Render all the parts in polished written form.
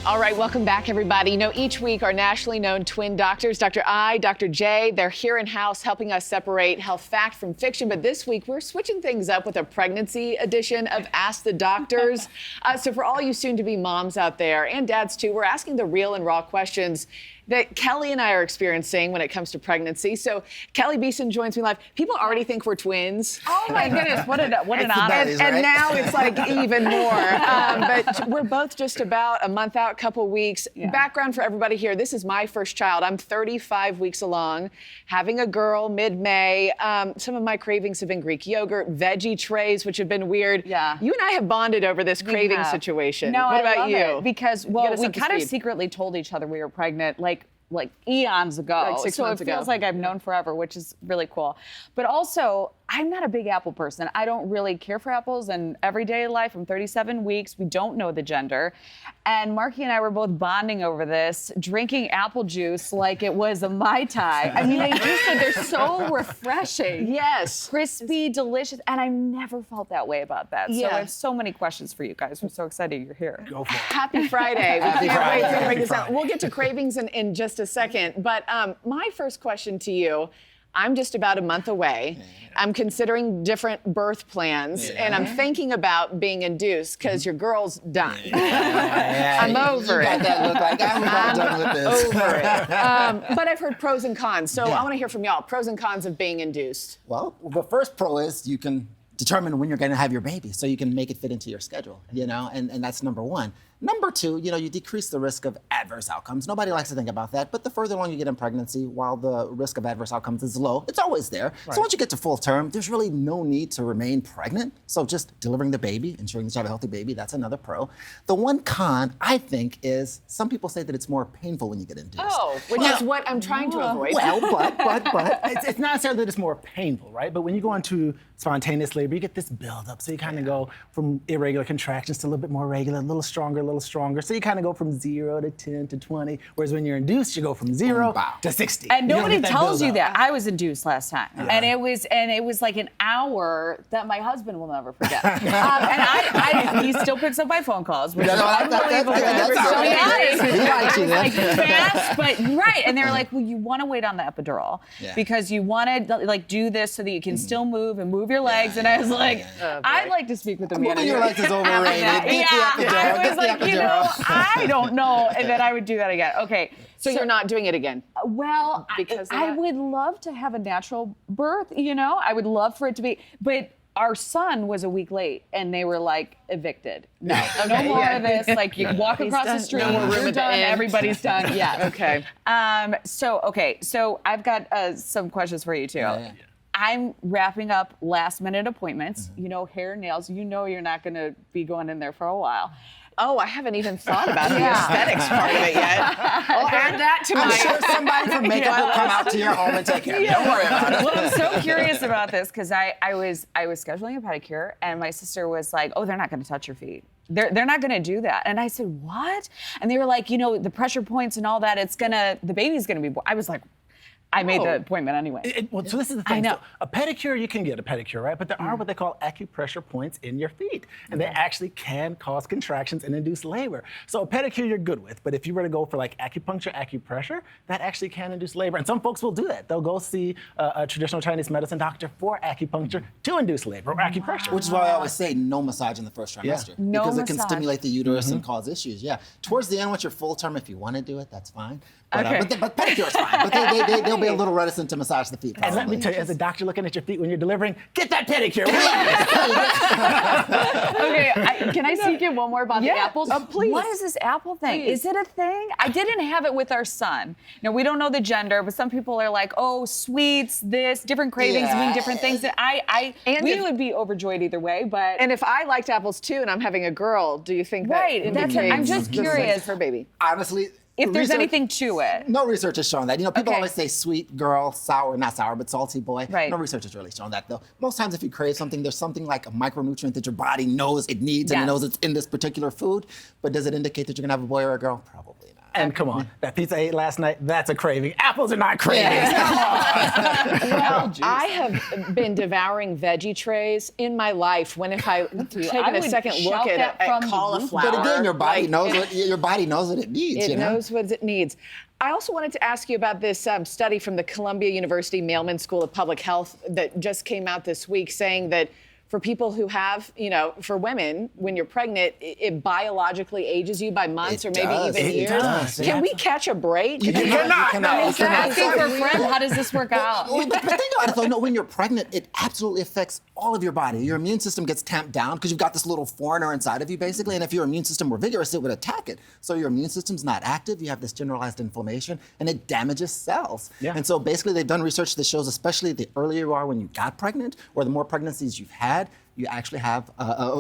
All right, welcome back, everybody. You know, each week our nationally known twin doctors, Dr. I, Dr. J, they're here in-house helping us separate health fact from fiction. But this week, we're switching things up with a pregnancy edition of Ask the Doctors. So for all you soon-to-be moms out there, and dads too, we're asking the real and raw questions that Kelly and I are experiencing when it comes to pregnancy. So Kelly Beeson joins me live. People already think we're twins. Oh my goodness, what an honor. And now it's like even more. But we're both just about a month out, couple weeks. Yeah. Background for everybody here. This is my first child. I'm 35 weeks along, having a girl mid-May. Some of my cravings have been Greek yogurt, veggie trays, which have been weird. Yeah. You and I have bonded over this craving situation. No, what about love you? It because, well, we kind of secretly told each other we were pregnant, like eons ago. Like 6 months ago. So it feels like I've known forever, which is really cool. But also, I'm not a big apple person. I don't really care for apples in everyday life. I'm 37 weeks. We don't know the gender. And Marky and I were both bonding over this, drinking apple juice like it was a Mai Tai. I mean, they're so refreshing. Yes. Crispy, delicious. And I never felt that way about that. So I have so many questions for you guys. We're so excited you're here. Go for it. Happy Friday. We can't wait to break this out. We'll get to cravings in just a second. But my first question to you, I'm just about a month away. I'm considering different birth plans, and I'm thinking about being induced because your girl's done. I'm over it. You got that look like I'm about done with this. Over it. But I've heard pros and cons, so I want to hear from y'all. Pros and cons of being induced. Well, the first pro is you can determine when you're going to have your baby, so you can make it fit into your schedule, you know, and that's number one. Number two, you know, you decrease the risk of adverse outcomes. Nobody likes to think about that, but the further along you get in pregnancy, while the risk of adverse outcomes is low, it's always there. Right. So once you get to full term, there's really no need to remain pregnant. So just delivering the baby, ensuring that you have a healthy baby, that's another pro. The one con, I think, is some people say that it's more painful when you get induced. Oh, which is what I'm trying to avoid. Well, but it's not necessarily that it's more painful, right? But when you go into spontaneous labor, you get this buildup. So you kind of go from irregular contractions to a little bit more regular, a little stronger. So you kind of go from 0 to 10 to 20. Whereas when you're induced, you go from 0 to 60. And nobody tells you that. I was induced last time, and it was like an hour that my husband will never forget. And he still picks up my phone calls, which is unbelievable. Like fast, but right. And they were like, well, you want to wait on the epidural because you want to like do this so that you can still move and move your legs. And I was like, I'd like to speak with the manager. Moving your legs is overrated. I was like, you know, I don't know that I would do that again. Okay. So you're not doing it again? Well, I would love to have a natural birth, you know? I would love for it to be, but our son was a week late, and they were like evicted. No more of this. Like you walk across the street, we're done, everybody's done. Yeah. Okay. So I've got some questions for you too. Yeah. I'm wrapping up last-minute appointments. You know, hair, nails. You know, you're not going to be going in there for a while. Oh, I haven't even thought about the aesthetics part of it yet. I'll add that to I'm sure somebody from makeup will come out to your home and take care of you. Don't worry about it. Well, I'm so curious about this because I was scheduling a pedicure, and my sister was like, "Oh, they're not going to touch your feet. They're not going to do that." And I said, "What?" And they were like, "You know, the pressure points and all that. The baby's going to be born." I was like, I made the appointment anyway. So this is the thing. I know. So a pedicure, you can get a pedicure, right? But there are what they call acupressure points in your feet. And they actually can cause contractions and induce labor. So a pedicure you're good with. But if you were to go for like acupuncture, acupressure, that actually can induce labor. And some folks will do that. They'll go see a traditional Chinese medicine doctor for acupuncture to induce labor or acupressure. Which is why I always say no massage in the first trimester. No because massage. It can stimulate the uterus and cause issues. Yeah. Towards the end, once you're full term, if you want to do it, that's fine. But, but pedicure is fine. But they'll be a little reticent to massage the feet. Probably. And let me tell you, as a doctor looking at your feet when you're delivering, get that pedicure. Okay, can I sneak in one more about the apples? Please. What is this apple thing? Please. Is it a thing? I didn't have it with our son. Now, we don't know the gender, but some people are like, oh, sweets, this, different cravings mean different things. We would be overjoyed either way, but... And if I liked apples too and I'm having a girl, do you think that... Right, I'm just curious. For baby. Honestly... If there's anything to it. No research has shown that. You know, people always say sweet girl, sour, not sour, but salty boy. Right. No research has really shown that, though. Most times if you crave something, there's something like a micronutrient that your body knows it needs and it knows it's in this particular food. But does it indicate that you're going to have a boy or a girl? Probably not. And come on, that pizza I ate last night, that's a craving. Apples are not cravings. Come on. Well, I have been devouring veggie trays in my life when if I taken I a would second look shout that at from the cauliflower. But again, your body like, knows what it needs. It you know? knows what it needs. I also wanted to ask you about this study from the Columbia University Mailman School of Public Health that just came out this week saying that for people who have, for women, when you're pregnant, it biologically ages you by months or maybe does. even It years. does. Can we catch a break? You cannot. Asking for a friend, how does this work out? But think about it though. No, when you're pregnant, it absolutely affects all of your body. Your immune system gets tamped down because you've got this little foreigner inside of you, basically. And if your immune system were vigorous, it would attack it. So your immune system's not active. You have this generalized inflammation, and it damages cells. Yeah. And so basically, they've done research that shows, especially the earlier you are when you got pregnant, or the more pregnancies you've had, you actually have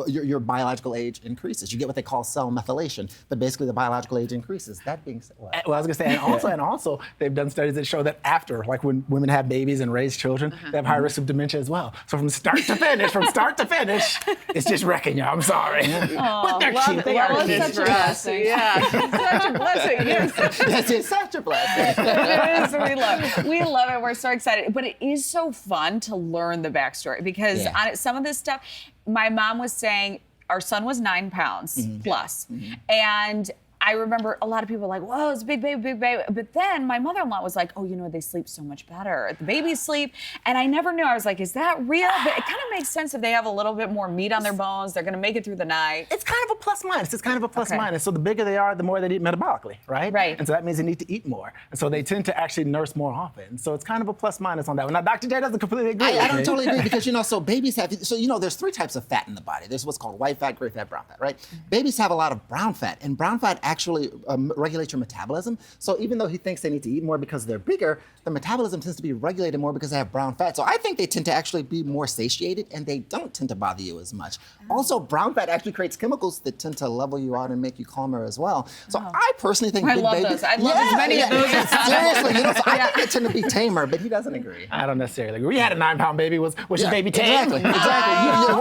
your biological age increases. You get what they call cell methylation, but basically the biological age increases. That being said, Well, I was gonna say, and also, they've done studies that show that after, like when women have babies and raise children, they have high risk of dementia as well. So from start to finish, it's just wrecking you. I'm sorry, but they're cute. They are well, cute. it's such a blessing. Yeah, such a blessing. Yes. yes, it's such a blessing. It is. We love it. We're so excited. But it is so fun to learn the backstory because Yeah. on it, some of this stuff, my mom was saying our son was 9 pounds plus. And I remember a lot of people were like, whoa, it's a big baby, big baby. But then my mother-in-law was like, oh, they sleep so much better. The babies sleep. And I never knew. I was like, is that real? But it kind of makes sense if they have a little bit more meat on their bones. They're going to make it through the night. It's kind of a plus minus. It's kind of a plus Okay. minus. So the bigger they are, the more they eat metabolically, right? Right. And so that means they need to eat more. And so they tend to actually nurse more often. So it's kind of a plus minus on that one. Now, Dr. J doesn't completely agree with I me. don't totally agree because so babies have there's 3 types of fat in the body. There's what's called white fat, gray fat, brown fat, right? Babies have a lot of brown fat, and brown fat actually regulates your metabolism. So even though he thinks they need to eat more because they're bigger, the metabolism tends to be regulated more because they have brown fat. So I think they tend to actually be more satiated, and they don't tend to bother you as much. Also, brown fat actually creates chemicals that tend to level you out and make you calmer as well. So I personally think I big love babies. those. I'd love as many of those as possible. Seriously, so I think they tend to be tamer, but he doesn't agree. I don't necessarily agree. We had a 9-pound baby. Was your baby tame? Exactly.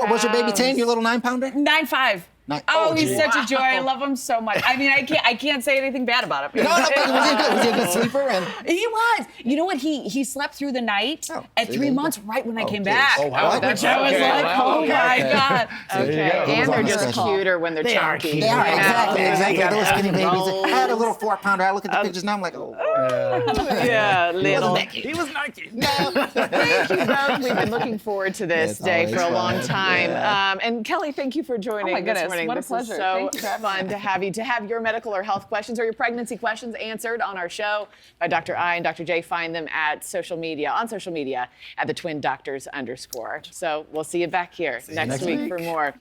Was your baby tame? Your little 9-pounder? 9'5". Oh, He's geez. such a joy. I love him so much. I mean, I can't say anything bad about him. No, but was he good? Was he a good sleeper? And He was. You know what? He slept through the night at see, 3 there you months, go. right when I came geez. back. Oh, wow. Which I was Okay, like, well, oh okay. my God. There you Okay, go. and they're on the just schedule. cuter when they're They are chunky. cute. they are, exactly. Yeah. Those skinny babies. Rolls. I had a little 4-pounder. I look at the pictures now, I'm like, oh. Yeah, little. He was not cute. Thank you both. We've been looking forward to this It's day always for a long fun. time. Yeah. And Kelly, thank you for joining Oh my this goodness, morning. what a This pleasure. is so Thank you for having fun to have you, to have your medical or health questions or your pregnancy questions answered on our show by Dr. I and Dr. J. Find them on social media at the Twin Doctors _. So we'll see you back here next week for more.